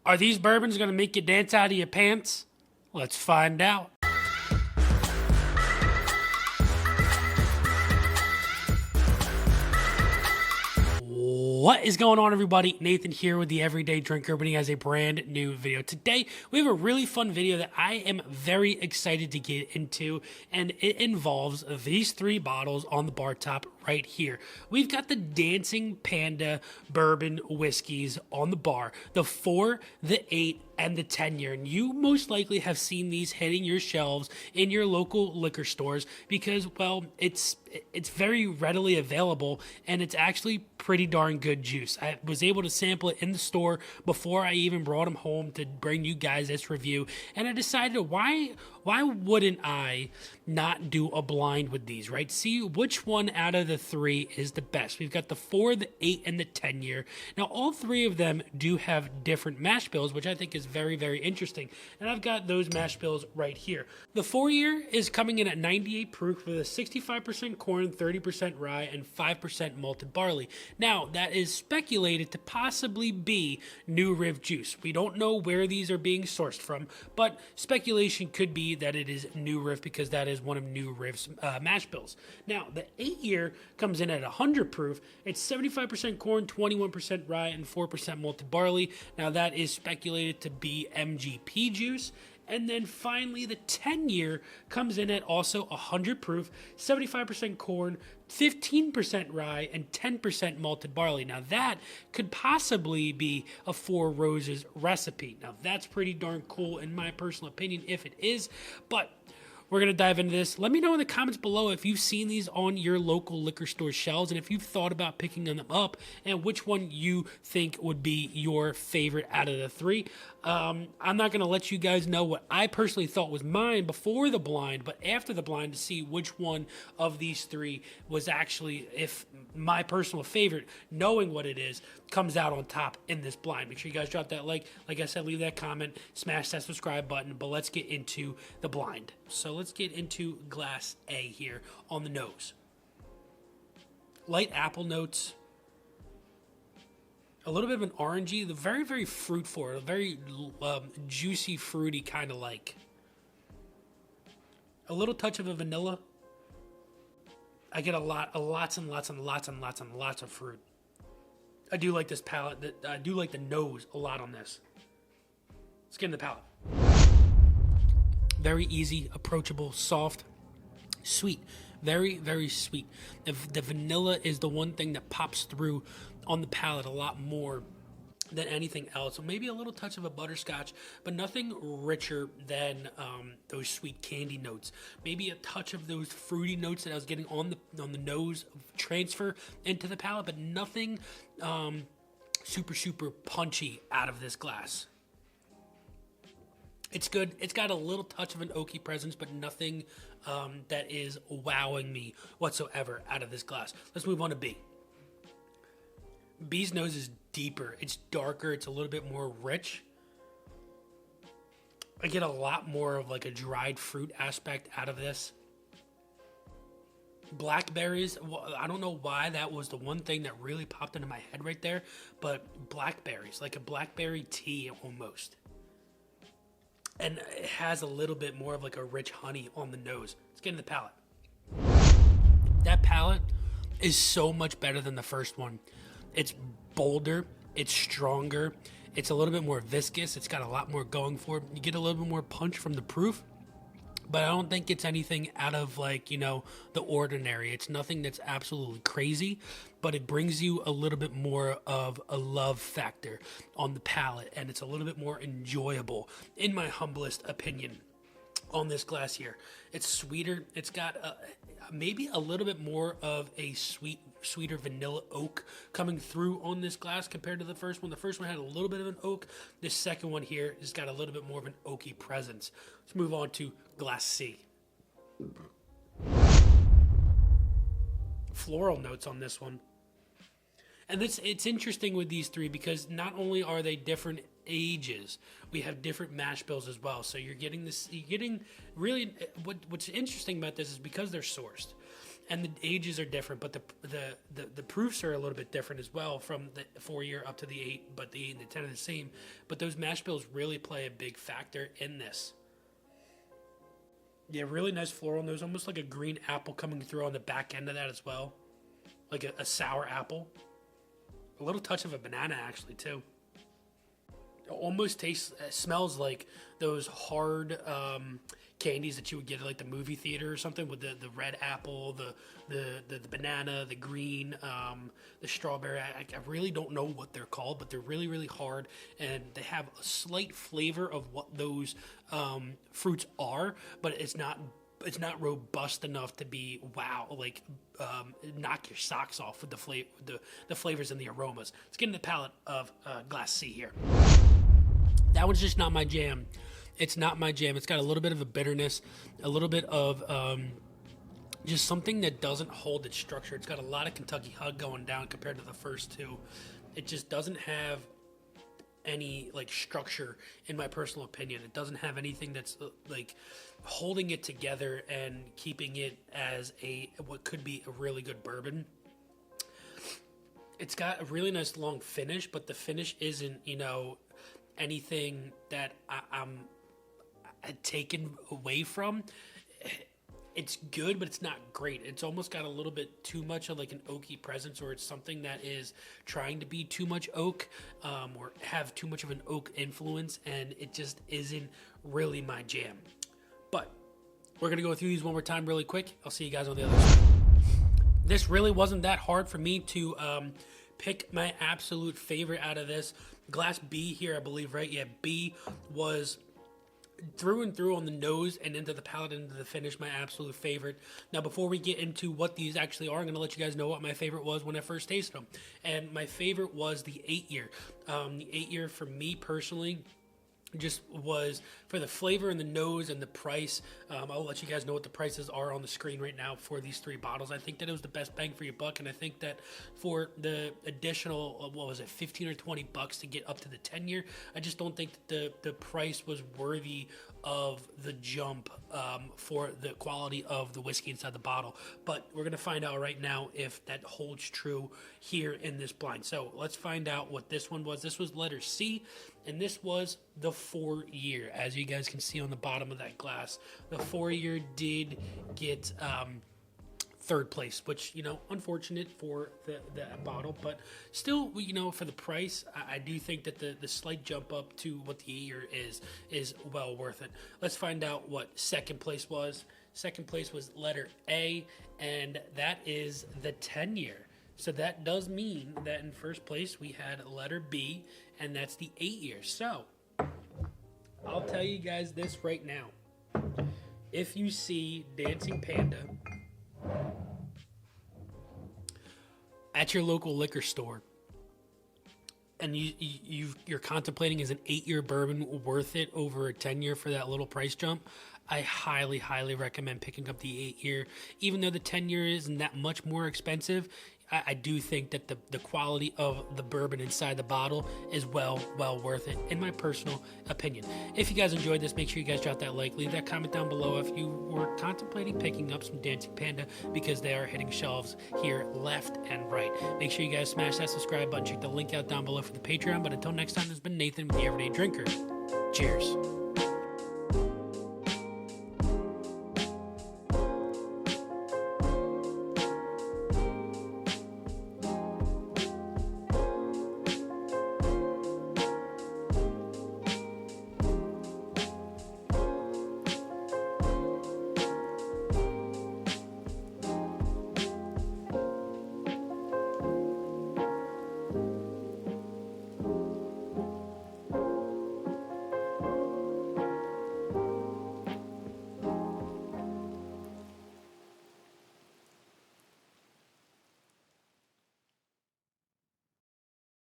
Are these bourbons going to make you dance out of your pants? Let's find out. What is going on, everybody? Nathan here with the Everyday Drinker, but he has a brand new video. Today, we have a really fun video that I am very excited to get into, and it involves these three bottles on the bar top right here. We've got the Dancing Panda bourbon whiskeys on the bar, the 4, the 8, and the 10-year. And you most likely have seen these hitting your shelves in your local liquor stores because, well, it's very readily available, and it's actually pretty darn good juice. I was able to sample it in the store before I even brought them home to bring you guys this review, and I decided why wouldn't I not do a blind with these, right? See which one out of the three is the best. We've got the 4, the 8, and the 10-year. Now, all three of them do have different mash bills, which I think is very, very interesting. And I've got those mash bills right here. The 4-year is coming in at 98 proof with a 65% corn, 30% rye, and 5% malted barley. Now, that is speculated to possibly be New Riv juice. We don't know where these are being sourced from, but speculation could be that it is New Riv because that is one of New Riv's mash bills. Now, the 8-year comes in at 100 proof. It's 75% corn, 21% rye, and 4% malted barley. Now, that is speculated to be MGP juice. And then finally, the 10-year comes in at also 100 proof, 75% corn, 15% rye, and 10% malted barley. Now, that could possibly be a Four Roses recipe. Now, that's pretty darn cool in my personal opinion if it is, but we're going to dive into this. Let me know in the comments below if you've seen these on your local liquor store shelves and if you've thought about picking them up and which one you think would be your favorite out of the three. I'm not going to let you guys know what I personally thought was mine before the blind, but after the blind to see which one of these three was actually, if my personal favorite, knowing what it is, comes out on top in this blind. Make sure you guys drop that like I said, leave that comment, smash that subscribe button, but let's get into the blind. So let's get into glass A here on the nose. Light apple notes. A little bit of an orangey, the very, very fruit forward, a very juicy, fruity kind of like. A little touch of a vanilla. I get lots and lots of fruit. I do like this palate. I do like the nose a lot on this. Let's get in the palate. Very easy, approachable, soft, sweet. Very, very sweet. The vanilla is the one thing that pops through on the palate a lot more than anything else. So maybe a little touch of a butterscotch, but nothing richer than those sweet candy notes. Maybe a touch of those fruity notes that I was getting on the nose transfer into the palate, but nothing super punchy out of this glass. It's good. It's got a little touch of an oaky presence, but nothing that is wowing me whatsoever out of this glass. Let's move on to B. B's nose is deeper. It's darker. It's a little bit more rich. I get a lot more of like a dried fruit aspect out of this. Blackberries, well, I don't know why that was the one thing that really popped into my head right there, but blackberries, like a blackberry tea almost. And it has a little bit more of like a rich honey on the nose. Let's get in the palate. That palate is so much better than the first one. It's bolder, it's stronger, it's a little bit more viscous, it's got a lot more going for it. You get a little bit more punch from the proof, but I don't think it's anything out of like, the ordinary. It's nothing that's absolutely crazy, but it brings you a little bit more of a love factor on the palate, and it's a little bit more enjoyable, in my humblest opinion, on this glass here. It's sweeter. It's got maybe a little bit more of a sweeter vanilla oak coming through on this glass compared to the first one. The first one had a little bit of an oak. This second one here has got a little bit more of an oaky presence. Let's move on to glass C. Floral notes on this one. And it's interesting with these three because not only are they different ages, we have different mash bills as well. So you're getting really, what's interesting about this is because they're sourced. and the ages are different, but the proofs are a little bit different as well, from the 4-year up to the 8, but the 8 and the 10 are the same. But those mash bills really play a big factor in this. Yeah, really nice floral nose, almost like a green apple coming through on the back end of that as well, like a sour apple. A little touch of a banana actually too. It almost smells like those hard candies that you would get at like the movie theater or something, with the red apple, the banana, the green, the strawberry. I really don't know what they're called, but they're really, really hard, and they have a slight flavor of what those fruits are, but it's not robust enough to be wow, like knock your socks off with the flavors and the aromas. Let's get into the palate of Glass C here. That one's just not my jam. It's not my jam. It's got a little bit of a bitterness, a little bit of just something that doesn't hold its structure. It's got a lot of Kentucky Hug going down compared to the first two. It just doesn't have any like structure, in my personal opinion. It doesn't have anything that's like holding it together and keeping it as what could be a really good bourbon. It's got a really nice long finish, but the finish isn't, anything that I'm taken away from. It's good, but it's not great. It's almost got a little bit too much of like an oaky presence, or it's something that is trying to be too much oak, or have too much of an oak influence, and it just isn't really my jam. But we're going to go through these one more time really quick. I'll see you guys on the other side. This really wasn't that hard for me to pick my absolute favorite out of this. Glass B here, I believe, right? Yeah, B was through and through on the nose and into the palate, into the finish, my absolute favorite. Now, before we get into what these actually are, I'm going to let you guys know what my favorite was when I first tasted them. And my favorite was the 8-year. The 8-year for me personally just was for the flavor and the nose and the price. I'll let you guys know what the prices are on the screen right now for these 3 bottles. I think that it was the best bang for your buck, and I think that for the additional, 15 or 20 bucks to get up to the 10-year, I just don't think that the price was worthy of the jump for the quality of the whiskey inside the bottle. But we're going to find out right now if that holds true here in this blind. So let's find out what this one was. This was letter C, and this was the 4-year. As you guys can see on the bottom of that glass, the 4-year did get 3rd place, which, unfortunate for the bottle, but still, for the price, I do think that the slight jump up to what the 8-year is well worth it. Let's find out what 2nd place was. 2nd place was letter A, and that is the 10-year. So that does mean that in 1st place we had letter B, and that's the 8-year. So I'll tell you guys this right now. If you see Dancing Panda at your local liquor store, and you're contemplating, is an 8-year bourbon worth it over a 10-year for that little price jump, I highly, highly recommend picking up the 8-year. Even though the 10-year isn't that much more expensive, I do think that the quality of the bourbon inside the bottle is well worth it, in my personal opinion. If you guys enjoyed this, make sure you guys drop that like, leave that comment down below if you were contemplating picking up some Dancing Panda, because they are hitting shelves here left and right. Make sure you guys smash that subscribe button, check the link out down below for the Patreon. But until next time, this has been Nathan with the Everyday Drinker. Cheers.